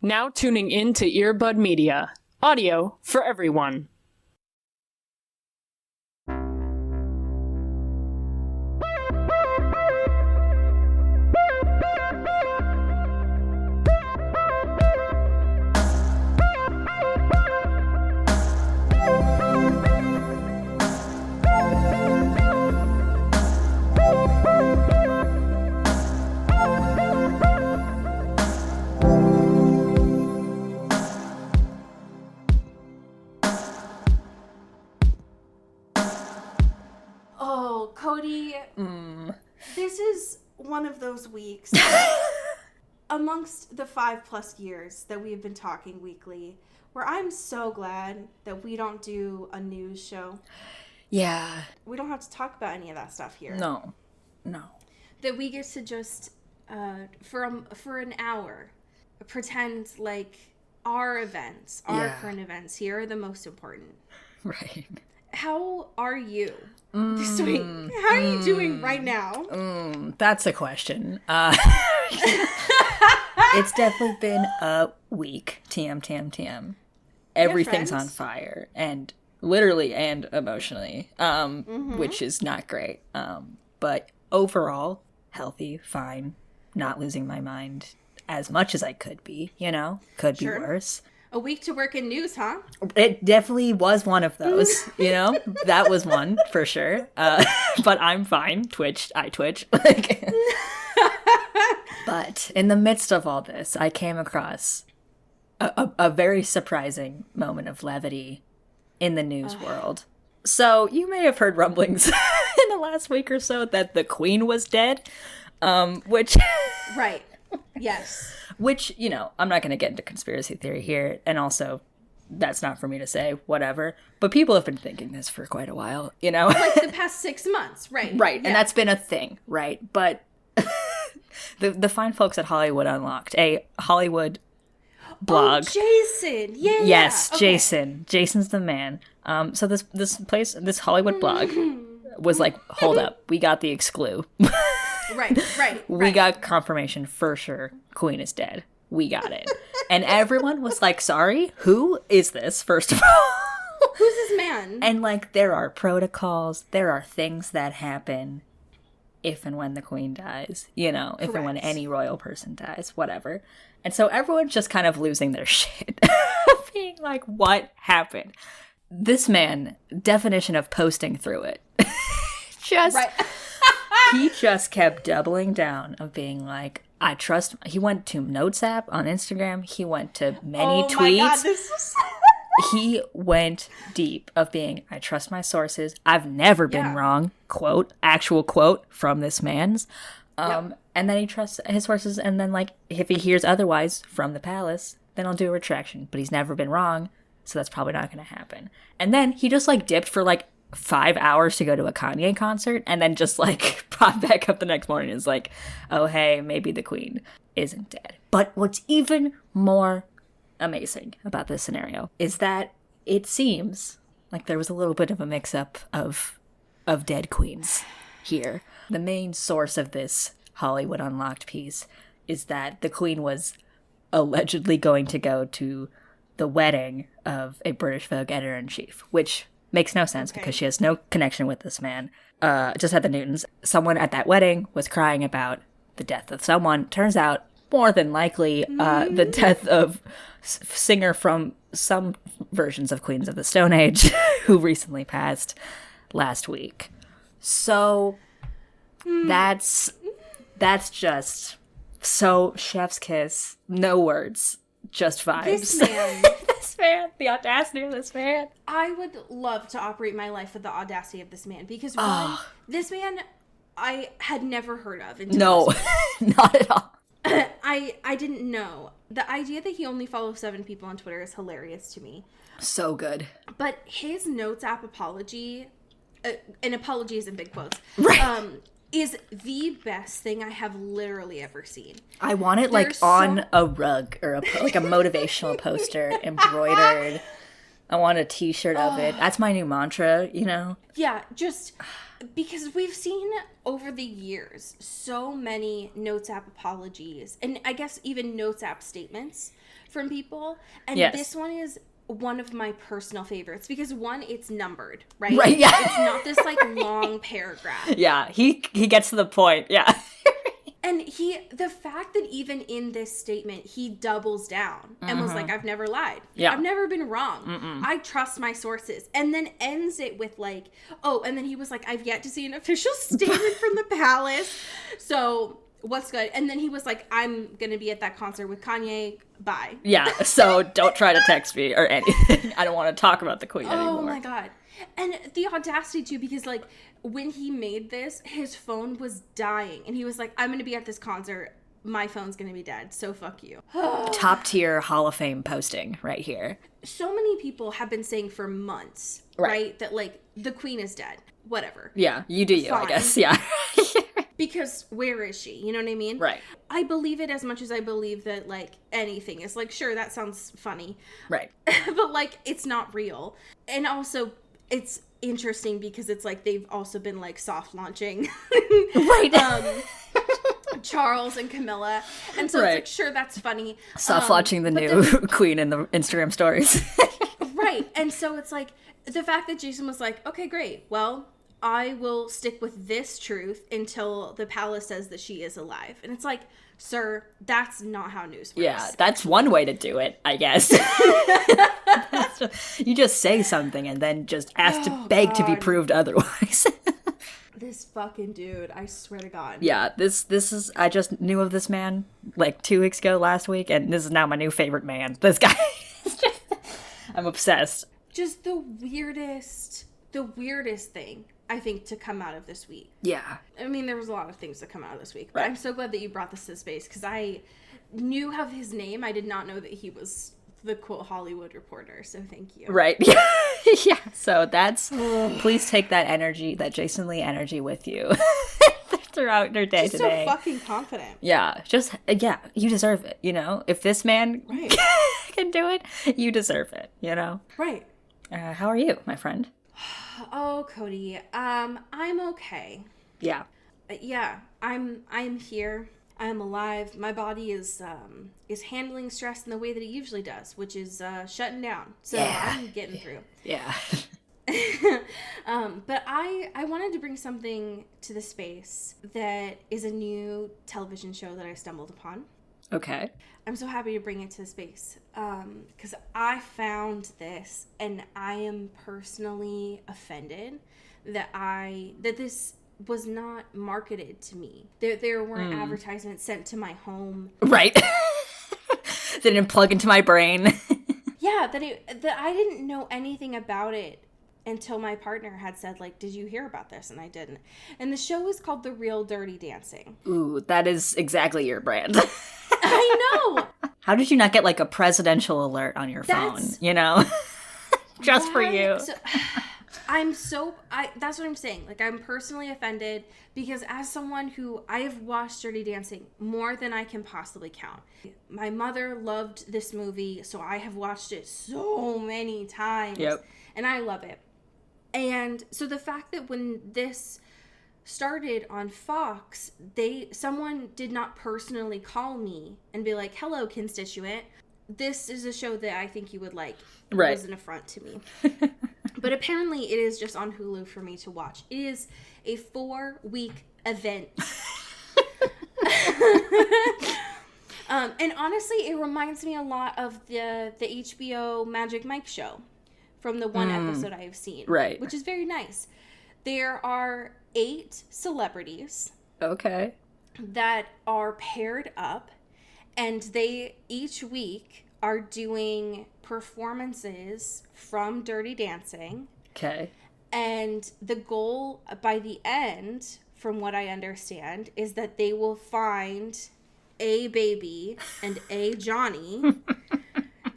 Now tuning in to Earbud Media. Audio for everyone. Oh, Cody, this is one of those weeks amongst the 5+ years that we have been talking weekly where I'm so glad that we don't do a news show. Yeah. We don't have to talk about any of that stuff here. No. That we get to just, for an hour, pretend like our events, our current events here are the most important. Right. How are you this week? How are you doing right now? That's a question. It's definitely been a week. TM. Everything's on fire. And literally and emotionally. Which is not great. But overall, healthy, fine. Not losing my mind as much as I could be, Could be worse. A week to work in news, huh? It definitely was one of those, That was one, for sure. But I'm fine. I twitch. But in the midst of all this, I came across a very surprising moment of levity in the news world. So you may have heard rumblings in the last week or so that the Queen was dead, which... Right. Yes. Which, I'm not going to get into conspiracy theory here, and also, that's not for me to say, whatever. But people have been thinking this for quite a while, Like the past 6 months, right. Right, yeah. And that's been a thing, right? But the fine folks at Hollywood Unlocked, a Hollywood blog. Oh, Jason! Yeah. Yes, okay. Jason. Jason's the man. So this Hollywood blog was like, hold up, we got the exclu. Right. We got confirmation for sure. Queen is dead. We got it. And everyone was like, sorry, who is this, first of all? Who's this man? And there are protocols. There are things that happen if and when the Queen dies. If and when any royal person dies, whatever. And so everyone's just kind of losing their shit. Being like, what happened? This man, definition of posting through it. He just kept doubling down of being like, I trust. He went to Notes app on Instagram. He went to many tweets. My God, this is... He went deep of being, I trust my sources. I've never been wrong. Quote, actual quote from this man's. And then he trusts his sources. And then if he hears otherwise from the palace, then I'll do a retraction. But he's never been wrong. So that's probably not going to happen. And then he just dipped for 5 hours to go to a Kanye concert and then just popped back up the next morning and is like, oh, hey, maybe the Queen isn't dead. But what's even more amazing about this scenario is that it seems like there was a little bit of a mix-up of dead queens here. The main source of this Hollywood Unlocked piece is that the Queen was allegedly going to go to the wedding of a British Vogue editor-in-chief, which... makes no sense because she has no connection with this man. Just had the Newtons. Someone at that wedding was crying about the death of someone. Turns out, more than likely, the death of singer from some versions of Queens of the Stone Age who recently passed last week. So that's just so chef's kiss. No words. Just vibes. This man. This man. The audacity of this man. I would love to operate my life with the audacity of this man because this man I had never heard of. No, not at all. I didn't know. The idea that he only follows 7 people on Twitter is hilarious to me. So good. But his Notes app apology, an apology is in big quotes, right. Is the best thing I have literally ever seen. I want it on a rug or a motivational poster embroidered. I want a t-shirt of it. That's my new mantra, you know? Yeah, just because we've seen over the years so many Notes app apologies, and I guess even Notes app statements from people. And Yes. this one is one of my personal favorites because one, it's numbered, right? Right, yeah. It's not this like long paragraph. Yeah, he gets to the point, yeah. And the fact that even in this statement, he doubles down and was like, I've never lied. Yeah. I've never been wrong. I trust my sources. And then ends it with like, oh, and then he was like, I've yet to see an official statement from the palace. So what's good? And then he was like, I'm going to be at that concert with Kanye. Bye. Yeah, so don't try to text me or anything. I don't want to talk about the queen anymore. Oh my God. And the audacity too, because like when he made this, his phone was dying. And he was like, I'm going to be at this concert. My phone's going to be dead. So fuck you. Top tier Hall of Fame posting right here. So many people have been saying for months, right? That like the queen is dead. Whatever. Yeah, you do you, Fine. I guess. Yeah. Because where is she? You know what I mean? Right. I believe it as much as I believe that like anything is like, sure, that sounds funny. Right. But like it's not real. And also it's interesting because it's like they've also been like soft launching Right. Charles and Camilla. And so Right. it's like, sure, that's funny. Stop watching the new queen in the Instagram stories. Right. And so it's like the fact that Jason was like, okay, great. Well, I will stick with this truth until the palace says that she is alive. And it's like, sir, that's not how news works. Yeah, that's one way to do it, I guess. You just say something and then just ask to beg to be proved otherwise. This fucking dude, I swear to God. Yeah, this is, I just knew of this man like 2 weeks ago last week, and this is now my new favorite man. This guy is just, I'm obsessed. Just the weirdest thing, I think, to come out of this week. Yeah. I mean, there was a lot of things that come out of this week, but Right. I'm so glad that you brought this to space because I knew of his name. I did not know that he was the quote Hollywood Reporter, so thank you. Right. Yeah. So that's, please take that energy, that Jason Lee energy with you throughout your day Just today. so fucking confident. Yeah, just, yeah, you deserve it, you know? If this man Right. can do it, you deserve it, you know? Right. How are you, my friend? Oh, Cody. I'm okay. Yeah. Yeah, I'm here. I'm alive. My body is handling stress in the way that it usually does, which is shutting down. So Yeah. I'm getting through. Yeah. But I wanted to bring something to the space that is a new television show that I stumbled upon. Okay. I'm so happy to bring it to the space because I found this and I am personally offended that this was not marketed to me. There weren't advertisements sent to my home. Right. Didn't plug into my brain. Yeah, that I didn't know anything about it until my partner had said, like, did you hear about this? And I didn't. And the show is called The Real Dirty Dancing. Ooh, that is exactly your brand. I know! How did you not get like a presidential alert on your phone, you know? Just for you. That's what I'm saying. Like, I'm personally offended because as someone who I have watched Dirty Dancing more than I can possibly count. My mother loved this movie, so I have watched it so many times. Yep. And I love it. And so the fact that when this started on Fox, someone did not personally call me and be like, hello, constituent. This is a show that I think you would like. Right. It was an affront to me. But apparently it is just on Hulu for me to watch. It is a 4-week event. And honestly, it reminds me a lot of the HBO Magic Mike show from the one episode I have seen. Right. Which is very nice. There are 8 celebrities Okay. that are paired up, and they each week are doing performances from Dirty Dancing. Okay. And the goal by the end, from what I understand, is that they will find a baby and a Johnny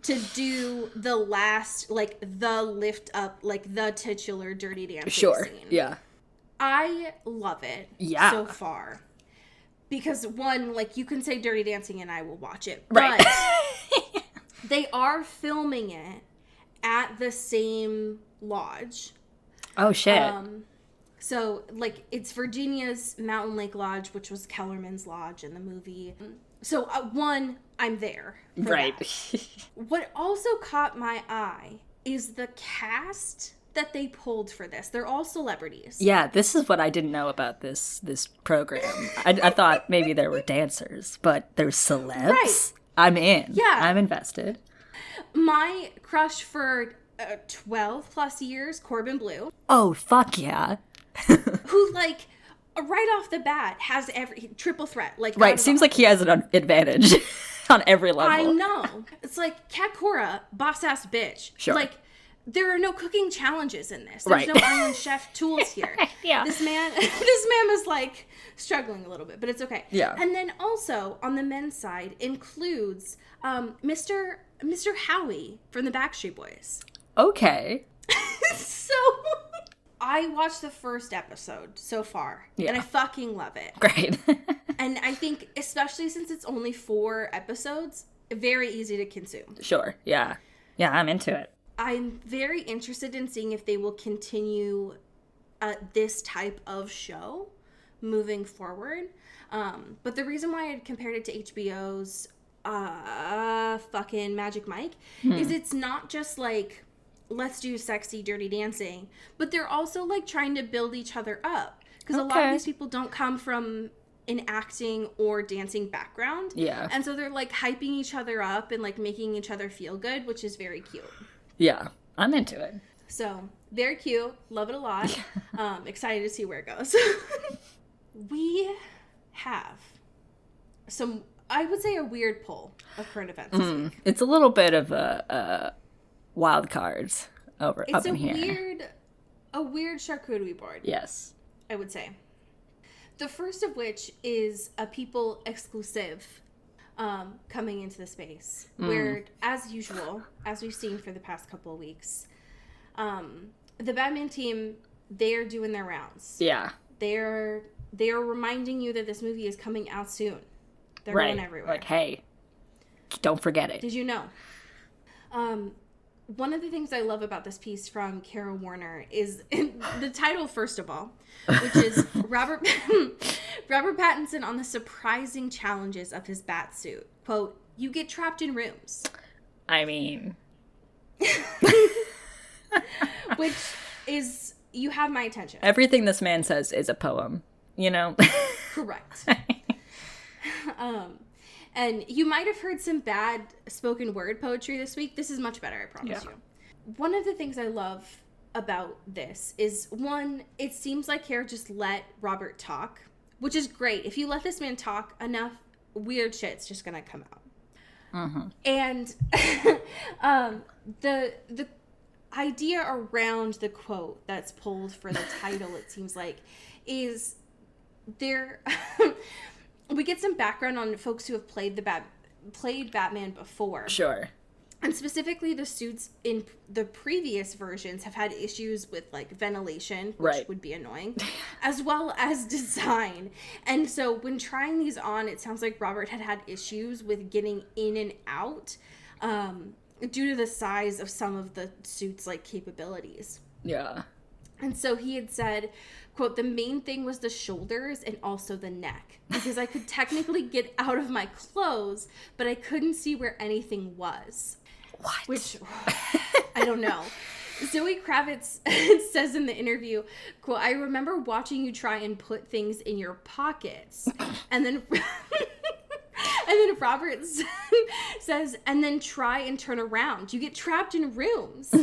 to do the last, like, the lift up, like, the titular Dirty Dancing Sure. scene. Yeah. I love it so far. Because, one, like, you can say Dirty Dancing and I will watch it. Right. But they are filming it at the same lodge. Oh, shit. So, like, it's Virginia's Mountain Lake Lodge, which was Kellerman's lodge in the movie. So, one, I'm there. Right. What also caught my eye is the cast that they pulled for this. They're all celebrities. Yeah, this is what I didn't know about this program. I thought maybe there were dancers, but there's celebs. Right. I'm in. Yeah. I'm invested. My crush for 12 plus years, Corbin Bleu. Oh, fuck yeah. Who, like, right off the bat has every triple threat. Like, right, seems like he has an advantage on every level. I know. It's like Kat Cora, boss ass bitch. Sure. Like, there are no cooking challenges in this. There's no Iron Chef tools here. Yeah. This man is like struggling a little bit, but it's okay. Yeah. And then also on the men's side includes Mr. Howie from the Backstreet Boys. Okay. So I watched the first episode so far, and I fucking love it. Great. And I think, especially since it's only 4 episodes, very easy to consume. Sure. Yeah. Yeah, I'm into it. I'm very interested in seeing if they will continue this type of show moving forward. But the reason why I compared it to HBO's fucking Magic Mike is it's not just like, let's do sexy, dirty dancing, but they're also like trying to build each other up. Because a lot of these people don't come from an acting or dancing background. Yeah. And so they're like hyping each other up and like making each other feel good, which is very cute. Yeah, I'm into it. So, very cute. Love it a lot. Excited to see where it goes. We have some, I would say, a weird pull of current events this week. It's a little bit of a wild cards up in here. It's a weird charcuterie board. Yes. I would say. The first of which is a People exclusive coming into the space, where, as usual, as we've seen for the past couple of weeks, the Batman team, they're doing their rounds. Yeah. They're reminding you that this movie is coming out soon. They're going everywhere. Like, hey, don't forget it. Did you know? One of the things I love about this piece from Kara Warner is the title, first of all, which is Robert Pattinson on the surprising challenges of his bat suit. Quote, "You get trapped in rooms." I mean... Which is, you have my attention. Everything this man says is a poem, you know? Correct. And you might have heard some bad spoken word poetry this week. This is much better, I promise you. One of the things I love about this is, one, it seems like Kara just let Robert talk, which is great. If you let this man talk enough, weird shit's just gonna come out. Mm-hmm. And the idea around the quote that's pulled for the title, it seems like, is there... We get some background on folks who have played Batman before. Sure. And specifically, the suits in the previous versions have had issues with, like, ventilation, which would be annoying, as well as design. And so when trying these on, it sounds like Robert had issues with getting in and out due to the size of some of the suits' like capabilities. Yeah. And so he had said, quote, "The main thing was the shoulders and also the neck, because I could technically get out of my clothes, but I couldn't see where anything was." What? Which, I don't know. Zoe Kravitz says in the interview, quote, "I remember watching you try and put things in your pockets." And then... And then Robert says, "And then try and turn around. You get trapped in rooms.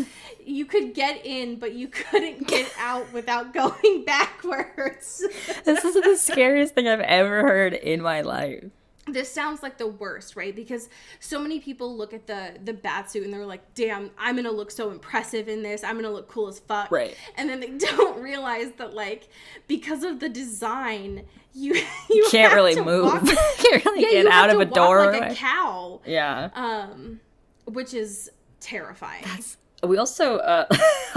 You could get in, but you couldn't get out without going backwards." This is the scariest thing I've ever heard in my life. This sounds like the worst, right? Because so many people look at the bat suit and they're like, "Damn, I'm going to look so impressive in this. I'm going to look cool as fuck." Right. And then they don't realize that, like, because of the design, you can't really move. Can't really get out of a door. Like a cow. Yeah. Which is terrifying. We also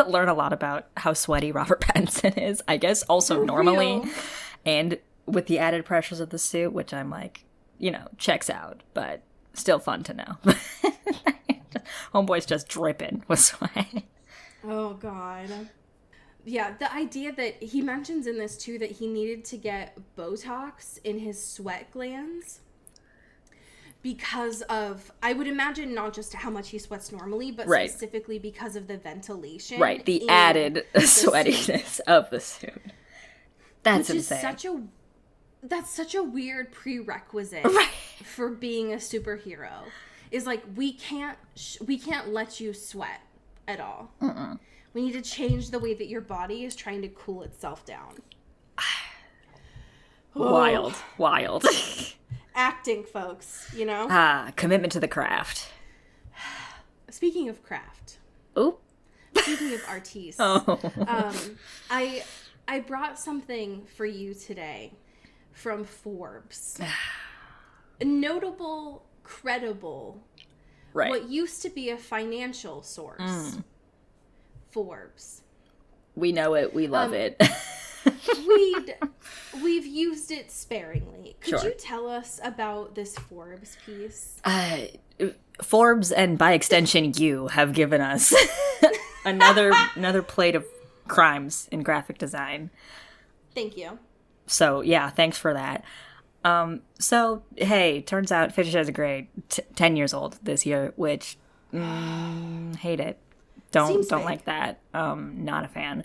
learn a lot about how sweaty Robert Pattinson is, I guess, also normally. Real. And with the added pressures of the suit, which I'm like, you know, checks out, but still fun to know. Homeboy's just dripping with sweat. Oh, God. Yeah, the idea that he mentions in this, too, that he needed to get Botox in his sweat glands because of, I would imagine, not just how much he sweats normally, but specifically because of the ventilation. Right, the added sweatiness of the suit. That's which insane. That's such a weird prerequisite for being a superhero. Is like, we can't let you sweat at all. Mm-mm. We need to change the way that your body is trying to cool itself down. Wild. Acting, folks, you know? Commitment to the craft. Speaking of craft. Oop. Speaking of artistes. I brought something for you today from Forbes. A notable, credible, what used to be a financial source. Forbes. We know it. We love it. We've used it sparingly. Could Sure. you tell us about this Forbes piece? Forbes, and by extension you, have given us another plate of crimes in graphic design. Thank you. So yeah, thanks for that. So hey, turns out 50 Shades of Grey, 10 years old this year, which hate it. Don't like that. Not a fan.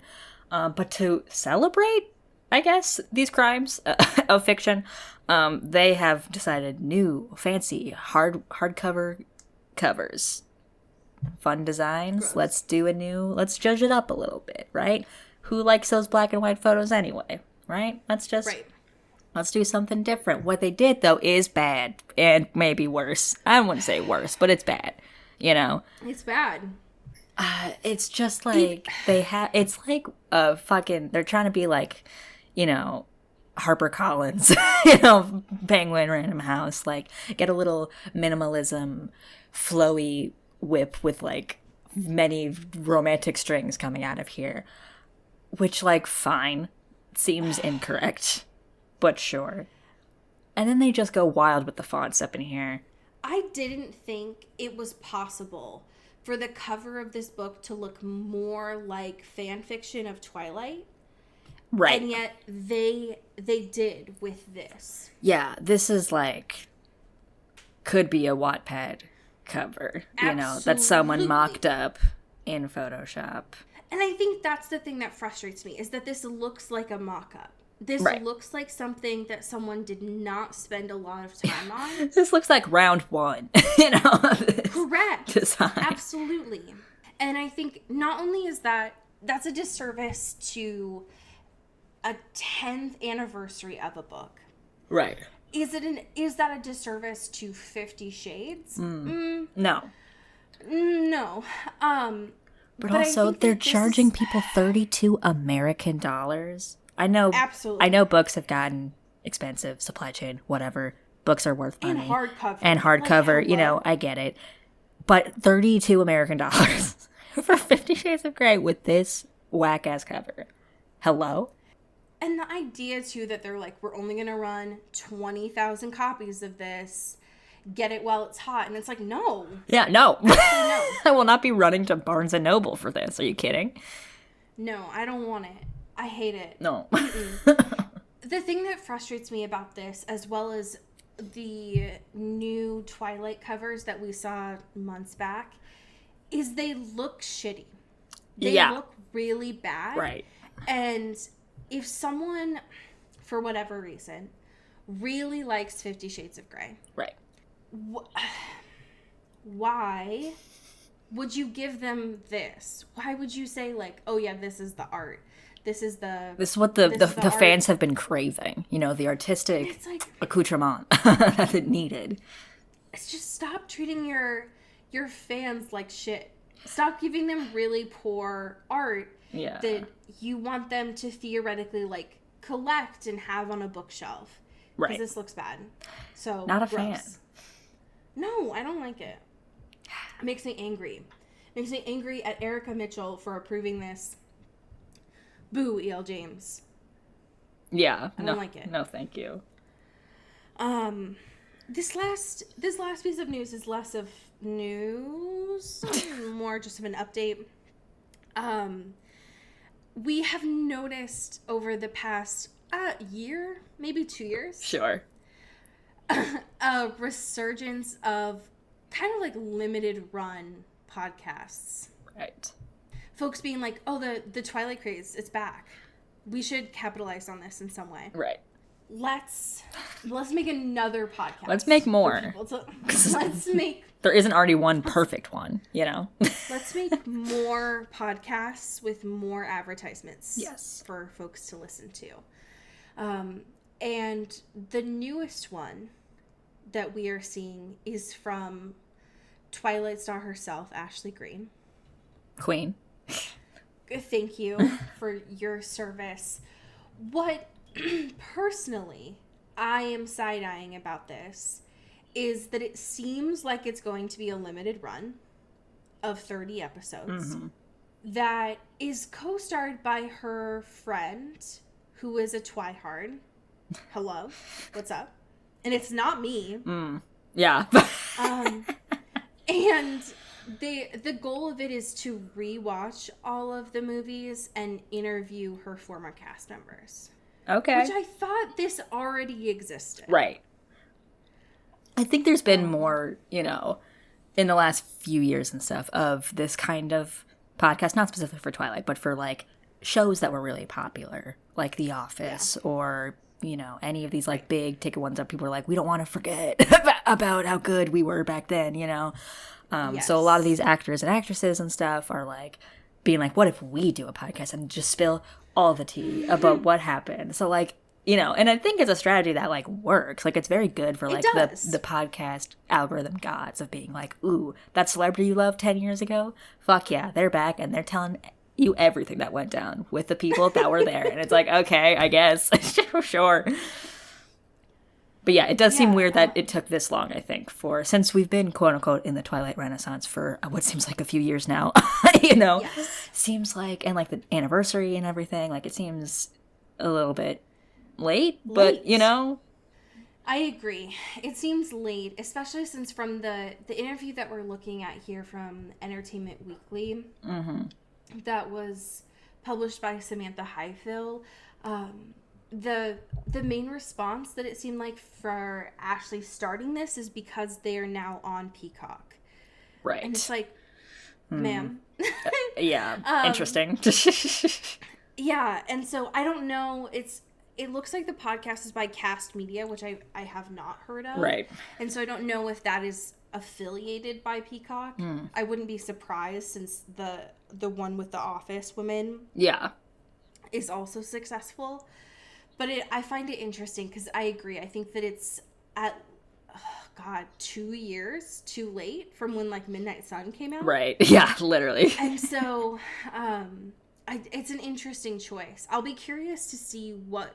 But to celebrate, I guess, these crimes of fiction, they have decided new, fancy, hardcover covers. Fun designs. Gross. Let's judge it up a little bit, right? Who likes those black and white photos anyway, right? Let's do something different. What they did, though, is bad. And maybe worse. I wouldn't say worse, but it's bad. You know? It's bad. It's just like it's like they're trying to be like, you know, HarperCollins, you know, Penguin Random House, like get a little minimalism, flowy whip with like many romantic strings coming out of here, which like fine, seems incorrect, but sure. And then they just go wild with the fonts up in here. I didn't think it was possible for the cover of this book to look more like fan fiction of Twilight. Right. And yet they did with this. Yeah, this is like could be a Wattpad cover, you know, that someone mocked up in Photoshop. And I think that's the thing that frustrates me, is that this looks like a mock-up. This looks like something that someone did not spend a lot of time on. This looks like round one, you know? Correct. Design. Absolutely. And I think not only is that's a disservice to a 10th anniversary of a book. Right. Is that a disservice to 50 Shades? No. No. But also they're charging people $32 American. I know. Absolutely. I know books have gotten expensive, supply chain, whatever. Books are worth money. And hardcover. Like, you know, I get it. But $32 American for 50 Shades of Grey with this whack-ass cover. Hello? And the idea, too, that they're like, we're only going to run 20,000 copies of this. Get it while it's hot. And it's like, no. Yeah, no. No. I will not be running to Barnes & Noble for this. Are you kidding? No, I don't want it. I hate it. No. The thing that frustrates me about this, as well as the new Twilight covers that we saw months back, is they look shitty. They look really bad. Right. And if someone, for whatever reason, really likes 50 Shades of Grey, right. Why would you give them this? Why would you say, like, oh yeah, this is the art? This is what the fans have been craving. You know, the artistic accoutrement that it needed. It's just stop treating your fans like shit. Stop giving them really poor art that you want them to theoretically like collect and have on a bookshelf. Right. Because this looks bad. So not a gross. fan. No, I don't like it. It makes me angry. It makes me angry at Erica Mitchell for approving this. Boo, E.L. James. Yeah. I don't like it. No, thank you. This last piece of news is less of news more just of an update. We have noticed over the past year, maybe 2 years. Sure. A resurgence of kind of like limited run podcasts. Right. Folks being like, oh, the Twilight craze, it's back. We should capitalize on this in some way. Right. Let's make another podcast. Let's make more. There isn't already one perfect one, you know? Let's make more podcasts with more advertisements. Yes. For folks to listen to. And the newest one that we are seeing is from Twilight star herself, Ashley Greene. Queen. Thank you for your service. What personally I am side-eyeing about this is that it seems like it's going to be a limited run of 30 episodes that is co-starred by her friend who is a twihard. Hello, what's up? And it's not me. Yeah. And the goal of it is to rewatch all of the movies and interview her former cast members. Okay. Which I thought this already existed. Right. I think there's been more, you know, in the last few years and stuff of this kind of podcast, not specifically for Twilight, but for like shows that were really popular, like The Office or, you know, any of these like big ticket ones that people are like, we don't want to forget about how good we were back then, you know? So a lot of these actors and actresses and stuff are like being like, what if we do a podcast and just spill all the tea about what happened? So like, you know, and I think it's a strategy that like works. Like it's very good for like the podcast algorithm gods of being like, ooh, that celebrity you loved 10 years ago, fuck yeah, they're back and they're telling you everything that went down with the people that were there. And it's like, okay, I guess. Sure. But yeah, it does seem weird that it took this long, I think, since we've been, quote unquote, in the Twilight Renaissance for what seems like a few years now, you know? Yes. Seems like, and like the anniversary and everything, like it seems a little bit late, but you know? I agree. It seems late, especially since from the interview that we're looking at here from Entertainment Weekly, that was published by Samantha Highfill, the main response that it seemed like for Ashley starting this is because they are now on Peacock. Right. And it's like, ma'am. Yeah. Interesting. Yeah. And so I don't know. It looks like the podcast is by Cast Media, which I have not heard of. Right. And so I don't know if that is affiliated by Peacock. I wouldn't be surprised since the one with the Office women is also successful. But I find it interesting because I agree. I think that it's at, 2 years too late from when, like, Midnight Sun came out. Right. Yeah, literally. And so it's an interesting choice. I'll be curious to see what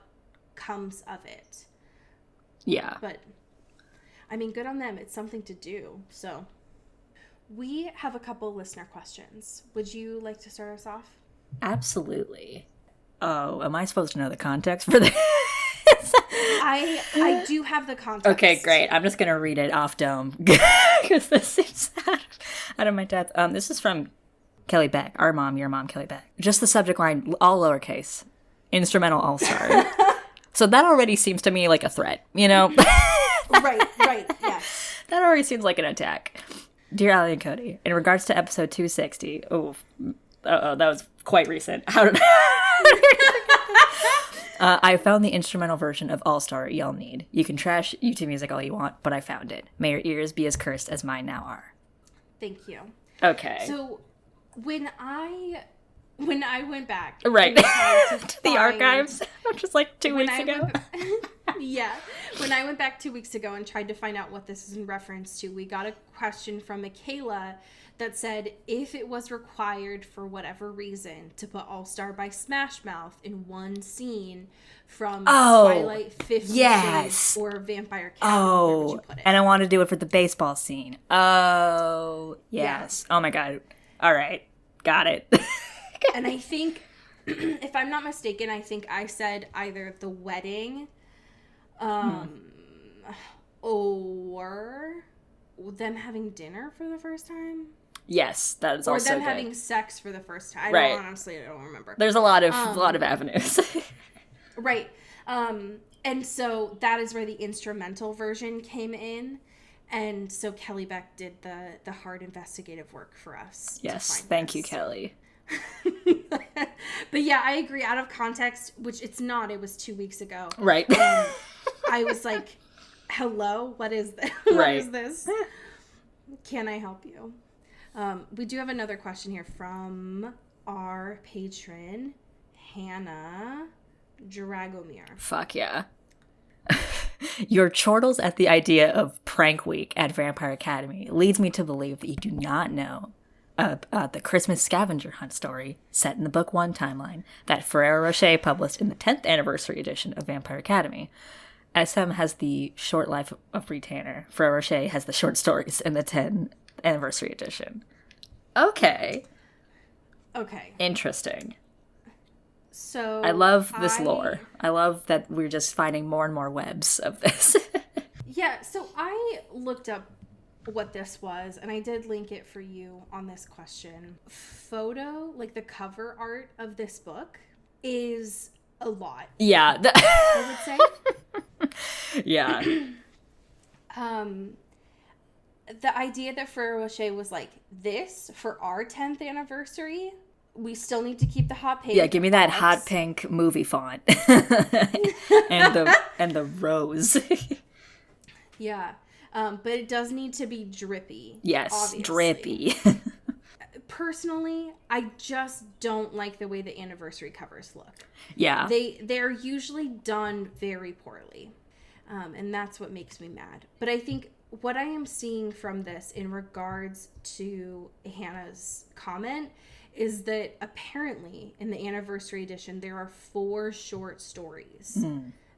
comes of it. Yeah. But, I mean, good on them. It's something to do. So, we have a couple listener questions. Would you like to start us off? Absolutely. Oh, am I supposed to know the context for this? I do have the context. Okay, great. I'm just going to read it off dome because this seems out of my depth. This is from Kelly Beck, our mom, your mom, Kelly Beck. Just the subject line, all lowercase, instrumental all-star. So that already seems to me like a threat, you know? Right, yes. That already seems like an attack. Dear Allie and Cody, in regards to episode 260, that was quite recent. How did I found the instrumental version of All Star Y'all Need. You can trash YouTube Music all you want, but I found it. May your ears be as cursed as mine now are. Thank you. Okay. So when I went back right to the archives, just like 2 weeks ago. When I went back 2 weeks ago and tried to find out what this is in reference to, we got a question from Michaela that said if it was required for whatever reason to put All Star by Smash Mouth in one scene from Twilight 50 or Vampire Academy, where would you put it? And I want to do it for the baseball scene. Oh, yes. Yeah. Oh my God. All right. Got it. And I think, if I'm not mistaken, I think I said either the wedding or them having dinner for the first time. Yes, that is or also them good. having sex for the first time. Right. I don't remember. There's a lot of avenues. Right. And so that is where the instrumental version came in. And so Kelly Beck did the hard investigative work for us. Yes, thank you, Kelly. But yeah, I agree. Out of context, which it's not, it was 2 weeks ago. Right. I was like, hello, what is this? Right. What is this? Can I help you? We do have another question here from our patron, Hannah Dragomir. Fuck yeah. Your chortles at the idea of prank week at Vampire Academy leads me to believe that you do not know the Christmas scavenger hunt story set in the Book 1 timeline that Ferrero Rocher published in the 10th anniversary edition of Vampire Academy. SM has the short life of Retainer. Ferrero Rocher has the short stories in the 10th anniversary edition. Okay. Interesting. So I love this lore. I love that we're just finding more and more webs of this. Yeah, so I looked up what this was, and I did link it for you on this question. Photo, like the cover art of this book, is a lot. Yeah. I would say. Yeah. The idea that Ferrero Rocher was like, this for our 10th anniversary, we still need to keep the hot pink. Yeah, give me that hot pink movie font. and the rose. Yeah. But it does need to be drippy. Yes, obviously. drippy. Personally, I just don't like the way the anniversary covers look. Yeah. They're usually done very poorly. And that's what makes me mad. But I think what I am seeing from this in regards to Hannah's comment is that apparently in the anniversary edition, there are 4 short stories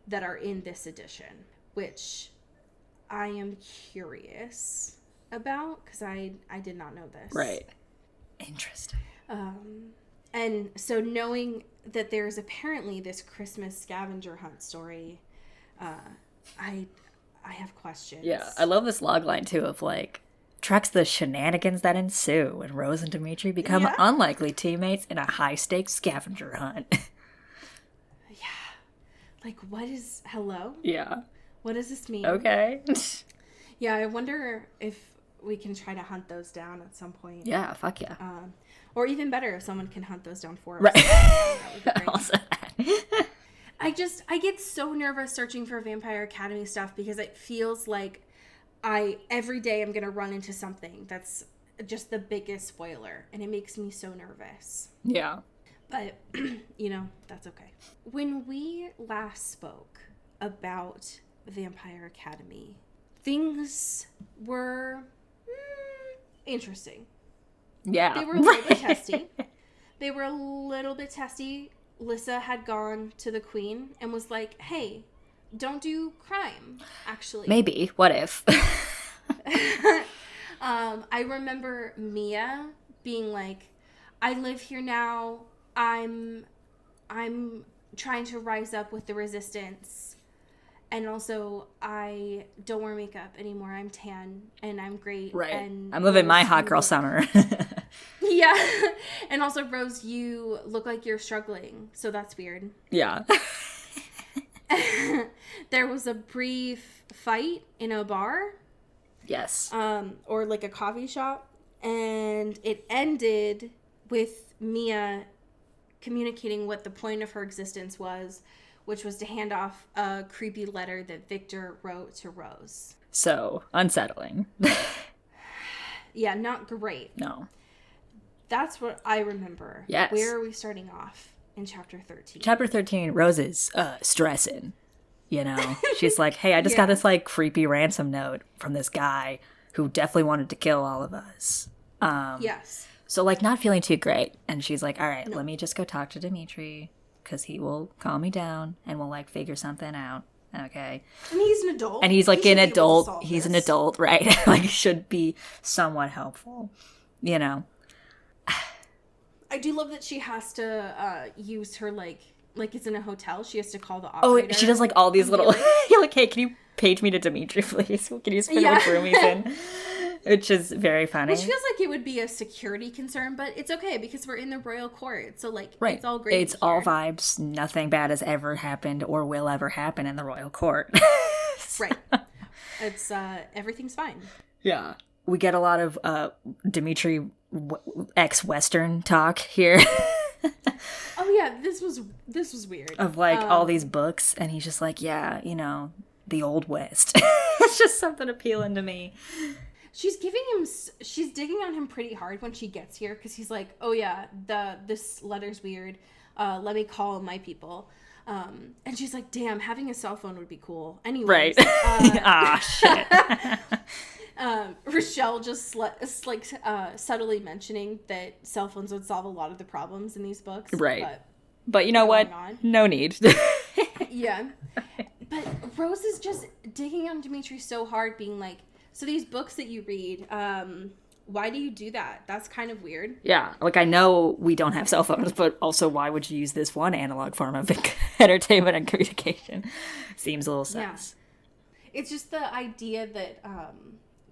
that are in this edition, which I am curious about because I did not know this. Right. Interesting. And so knowing that there's apparently this Christmas scavenger hunt story, I have questions. Yeah, I love this logline too of like tracks the shenanigans that ensue when Rose and Dimitri become unlikely teammates in a high-stakes scavenger hunt. Yeah. Like, what is... Hello? Yeah. What does this mean? Okay. Yeah, I wonder if we can try to hunt those down at some point. Yeah, fuck yeah. Or even better, if someone can hunt those down for us. Right. That would be great. Also that. I get so nervous searching for Vampire Academy stuff because it feels like every day I'm going to run into something that's just the biggest spoiler, and it makes me so nervous. Yeah. But, that's okay. When we last spoke about Vampire Academy, things were interesting. Yeah. They were a little bit testy. Lissa had gone to the queen and was like, hey, don't do crime, actually. Maybe. What if? I remember Mia being like, I live here now. I'm trying to rise up with the resistance. And also, I don't wear makeup anymore. I'm tan and I'm great. Right. And I'm living my Rose, hot girl summer. Yeah. And also, Rose, you look like you're struggling. So that's weird. Yeah. There was a brief fight in a bar. Yes. Or like a coffee shop. And it ended with Mia communicating what the point of her existence was, which was to hand off a creepy letter that Victor wrote to Rose. So, unsettling. Yeah, not great. No. That's what I remember. Yes. Where are we starting off in chapter 13? Chapter 13, Rose is stressing. You know? She's like, hey, I just got this, like, creepy ransom note from this guy who definitely wanted to kill all of us. Yes. So, like, not feeling too great. And she's like, all right, let me just go talk to Dimitri, because he will calm me down, and we'll, like, figure something out. Okay. And he's an adult. And he's, like, He an should be able to adult. solve He's an this. adult, right? Like, should be somewhat helpful. You know? I do love that she has to use her, like it's in a hotel. She has to call the operator. Oh, she does, like, all these little... You're like, hey, can you page me to Dimitri, please? Can you just put it with roomies in? which is very funny. Which feels like it would be a security concern, but it's okay because we're in the royal court. So, like, Right. it's all great. It's all vibes. Nothing bad has ever happened or will ever happen in the royal court. Right. It's, everything's fine. Yeah. We get a lot of Dimitri ex-Western talk here. Oh, yeah, this was weird. Of, like, all these books, and he's just like, yeah, you know, the Old West. It's just something appealing to me. She's digging on him pretty hard when she gets here, because he's like, oh, yeah, this letter's weird. Let me call my people. And she's like, damn, having a cell phone would be cool. Anyways. Right. Shit. Rochelle just subtly mentioning that cell phones would solve a lot of the problems in these books. Right. But you know what? No need. Yeah. But Rose is just digging on Dimitri so hard, being like, so these books that you read, why do you do that? That's kind of weird. Yeah. Like, I know we don't have cell phones, but also why would you use this one analog form of entertainment and communication? Seems a little sus. Yeah. It's just the idea that,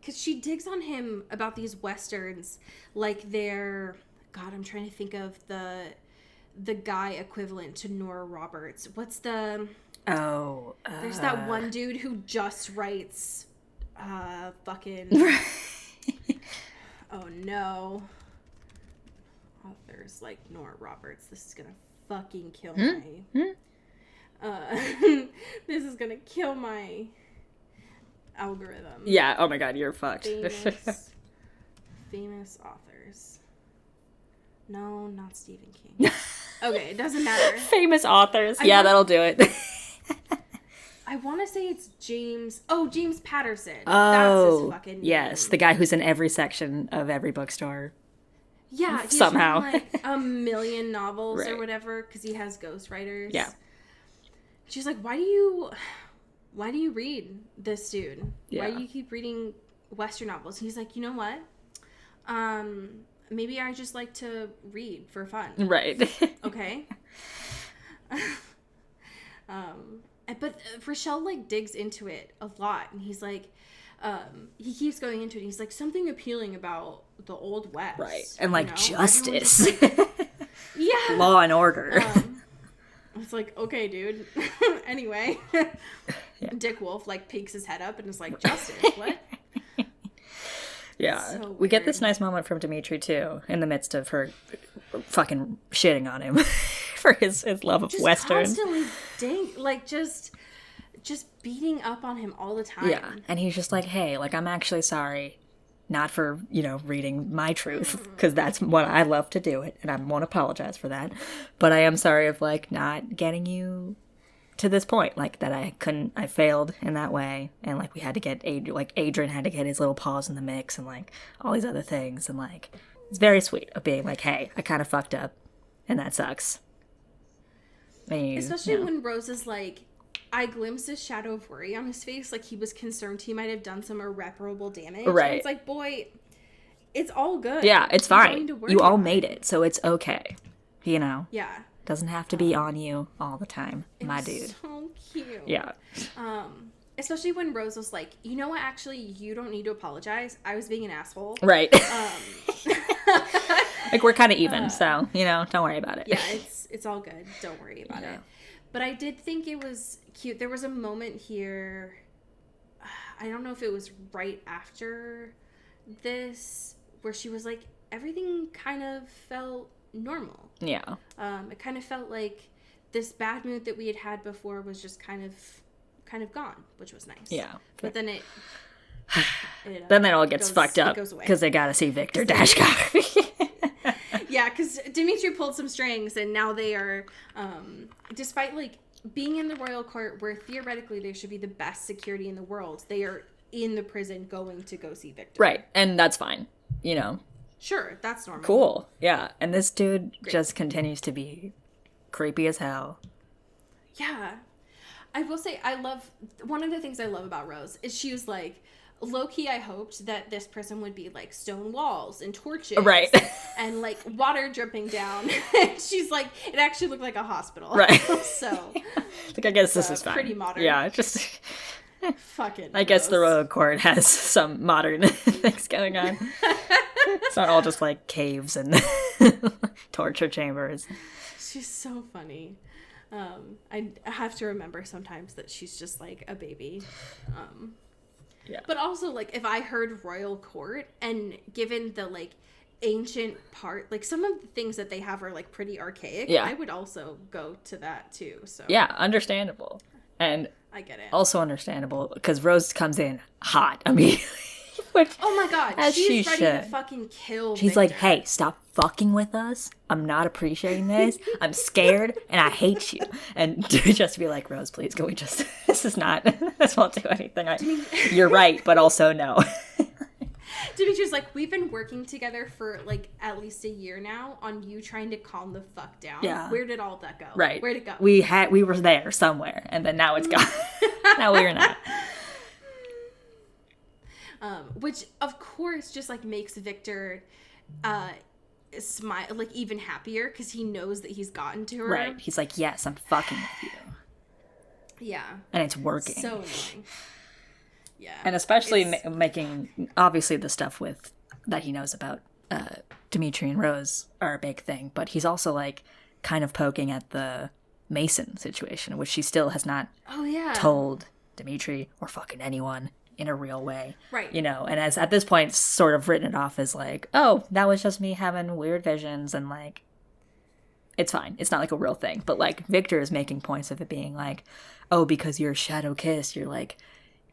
because she digs on him about these Westerns, like they're, God, I'm trying to think of the guy equivalent to Nora Roberts. What's the... Oh. There's that one dude who just writes fucking... Oh, no. Authors like Nora Roberts. This is gonna fucking kill this is gonna kill my algorithm. Yeah, oh my god, you're fucked. Famous authors. No, not Stephen King. Okay, it doesn't matter. Famous authors. That'll do it. I want to say it's James Patterson. Oh, that's his fucking name. Yes, the guy who's in every section of every bookstore. Yeah, he's somehow written, like, a million novels right. or whatever, because he has ghostwriters. Yeah. She's like, why do you read this, dude? Yeah. Why do you keep reading Western novels? He's like, you know what? Maybe I just like to read for fun. Right. Okay. But Rochelle, like, digs into it a lot, and he's like, he keeps going into it, and he's like, something appealing about the Old West. Right. And, like, you know? justice. Yeah. Law and order. It's like, okay, dude. Anyway. Yeah. Dick Wolf, like, peeks his head up and is like, justice, what? Yeah. So we get this nice moment from Dimitri, too, in the midst of her fucking shitting on him for his love of just Western. Constantly just beating up on him all the time. Yeah. And he's just like, hey, like, I'm actually sorry. Not for, reading my truth, because that's what I love to do it, and I won't apologize for that. But I am sorry of, like, not getting you to this point, like, that I failed in that way, and, like, we had to get, Adrian had to get his little paws in the mix, and, like, all these other things, and, like, it's very sweet of being like, hey, I kind of fucked up, and that sucks. Especially when Rose is like, I glimpsed a shadow of worry on his face, like he was concerned he might have done some irreparable damage. Right. And it's like, boy, it's all good. Yeah, it's fine. You all made it. it, so it's okay. Yeah. Doesn't have to be on you all the time, my dude. So cute. Yeah. Especially when Rose was like, you know what, actually, you don't need to apologize. I was being an asshole. Right. Like, we're kind of even, so, don't worry about it. Yeah, it's all good. Don't worry about it. But I did think it was cute. There was a moment here, I don't know if it was right after this, where she was like, everything kind of felt normal. Yeah. It kind of felt like this bad mood that we had had before was just kind of gone, which was nice. Yeah. But then then it all gets fucked up because they got to see Victor Dashkoff. Yeah, because Dimitri pulled some strings, and now they are, despite, like, being in the royal court where theoretically they should be the best security in the world, they are in the prison going to go see Victor. Right, and that's fine, Sure, that's normal. Cool, yeah. And this dude just continues to be creepy as hell. Yeah. I will say, one of the things I love about Rose is she was like, low-key, I hoped that this prison would be, like, stone walls and torches. Right. And, like, water dripping down. She's like, it actually looked like a hospital. Right. So. Like, I guess this is fine. Pretty modern. Yeah, just Fucking I guess the Rose. royal court has some modern things going on. It's not all just like caves and torture chambers. She's so funny. I have to remember sometimes that she's just like a baby. Yeah. But also, like, if I heard royal court, and given the, like, ancient part, like, some of the things that they have are, like, pretty archaic, Yeah. I would also go to that, too, so. Yeah, understandable. And I get it. also understandable because Rose comes in hot immediately. Which, Oh my god, as she's she ready should. to fucking kill she's Victor. like, hey, stop fucking with us. I'm not appreciating this. I'm scared and I hate you. And just be like, Rose, please, can we just, this won't do anything. You're right, but also no. Dimitri's like, we've been working together for, like, at least a year now on you trying to calm the fuck down. Yeah. Where did all that go? Right. Where'd it go? We were there somewhere and then now it's gone. Now we're not. Which, of course, just, like, makes Victor smile, like, even happier because he knows that he's gotten to her. Right. He's like, yes, I'm fucking with you. Yeah. And it's working. So annoying. Yeah. And especially It's- making, obviously the stuff with that he knows about Dimitri and Rose are a big thing, but he's also like kind of poking at the Mason situation, which she still has not Oh, yeah. told Dimitri or fucking anyone in a real way. Right. You know, and as at this point sort of written it off as like, oh, that was just me having weird visions and like it's fine. It's not like a real thing. But like Victor is making points of it being like, oh, because you're shadow kissed, you're like,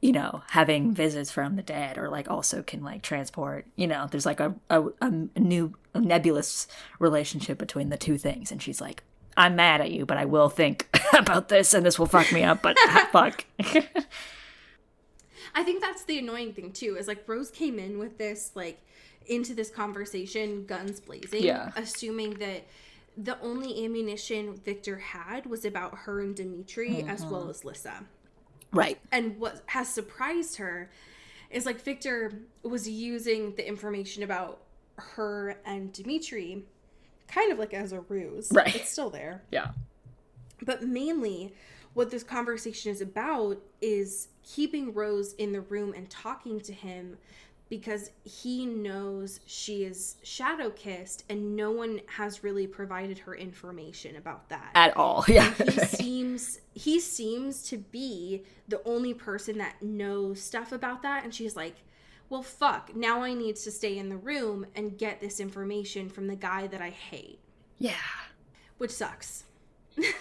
you know, having visits from the dead or like also can like transport, you know, there's like a new nebulous relationship between the two things. And she's like, I'm mad at you, but I will think about this and this will fuck me up, but fuck. I think that's the annoying thing, too, is, like, Rose came in with this, like, into this conversation, guns blazing, Yeah. assuming that the only ammunition Victor had was about her and Dimitri, as well as Lissa. Right. And what has surprised her is, like, Victor was using the information about her and Dimitri kind of, like, as a ruse. Right. It's still there. Yeah. But mainly, what this conversation is about is keeping Rose in the room and talking to him because he knows she is shadow kissed and no one has really provided her information about that. At all. Yeah. He seems to be the only person that knows stuff about that, and she's like, well, fuck, now I need to stay in the room and get this information from the guy that I hate. Yeah. Which sucks.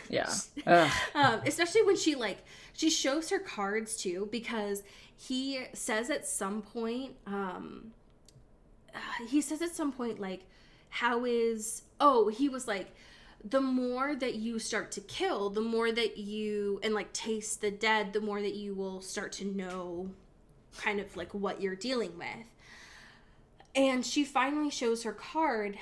Yeah. Ugh. Especially when she shows her cards too, because he says at some point, like, he was like, the more that you start to kill, the more that you, and like taste the dead, the more that you will start to know kind of like what you're dealing with. And she finally shows her card,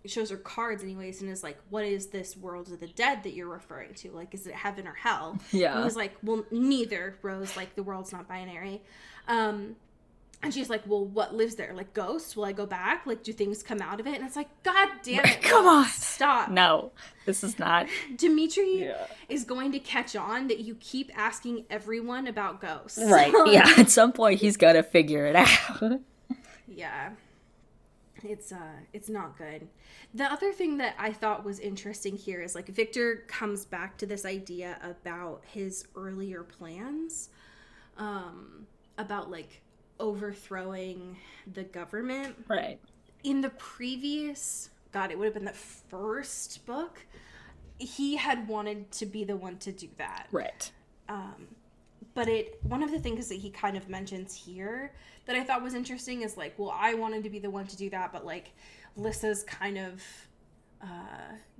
shows her cards anyways, and is like, what is this world of the dead that you're referring to? Like, is it heaven or hell? Yeah. And he's like, well, neither, Rose, like, the world's not binary. And she's like, well, what lives there? Like, ghosts? Will I go back? Like, do things come out of it? And it's like, God damn it. Come Rose, on. Stop. No, this is not. Dimitri is going to catch on that you keep asking everyone about ghosts. Right. Yeah. At some point, he's got to figure it out. Yeah. It's not good. The other thing that I thought was interesting here is, like, Victor comes back to this idea about his earlier plans, about, like, overthrowing the government. Right. In the previous, God, it would have been the first book, he had wanted to be the one to do that. Right. But one of the things that he kind of mentions here that I thought was interesting is, like, well, I wanted to be the one to do that, but, like, Lissa's kind of